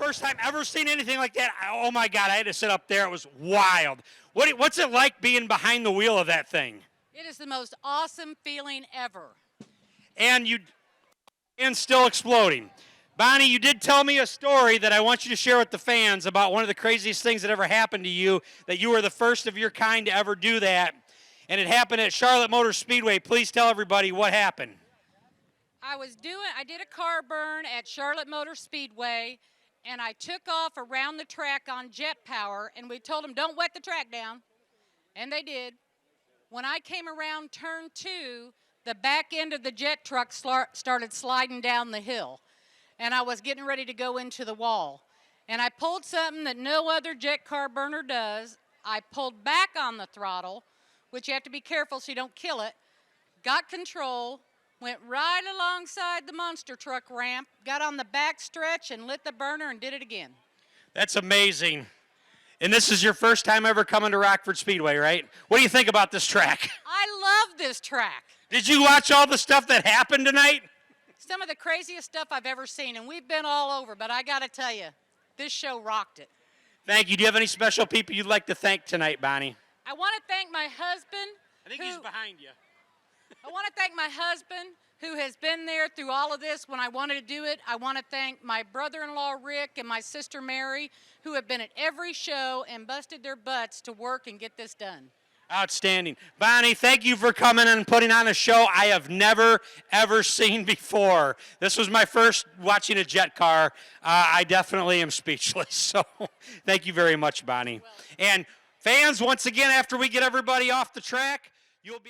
first time ever seen anything like that. Oh my God, I had to sit up there. It was wild. What's it like being behind the wheel of that thing? It is the most awesome feeling ever. And still exploding. Bonnie, you did tell me a story that I want you to share with the fans about one of the craziest things that ever happened to you, that you were the first of your kind to ever do that. And it happened at Charlotte Motor Speedway. Please tell everybody what happened. I did a car burn at Charlotte Motor Speedway, and I took off around the track on jet power, and we told them, don't wet the track down. And they did. When I came around turn 2, the back end of the jet truck started sliding down the hill, and I was getting ready to go into the wall. And I pulled something that no other jet car burner does. I pulled back on the throttle, which you have to be careful so you don't kill it, got control, went right alongside the monster truck ramp, got on the back stretch and lit the burner and did it again. That's amazing. And this is your first time ever coming to Rockford Speedway, right? What do you think about this track? I love this track. Did you watch all the stuff that happened tonight? Some of the craziest stuff I've ever seen, and we've been all over, but I got to tell you, this show rocked it. Thank you. Do you have any special people you'd like to thank tonight, Bonnie? I want to thank my husband. I think he's behind you. I want to thank my husband, who has been there through all of this when I wanted to do it. I want to thank my brother-in-law, Rick, and my sister, Mary, who have been at every show and busted their butts to work and get this done. Outstanding. Bonnie, thank you for coming and putting on a show I have never, ever seen before. This was my first watching a jet car. I definitely am speechless. So thank you very much, Bonnie. And fans, once again, after we get everybody off the track, you'll be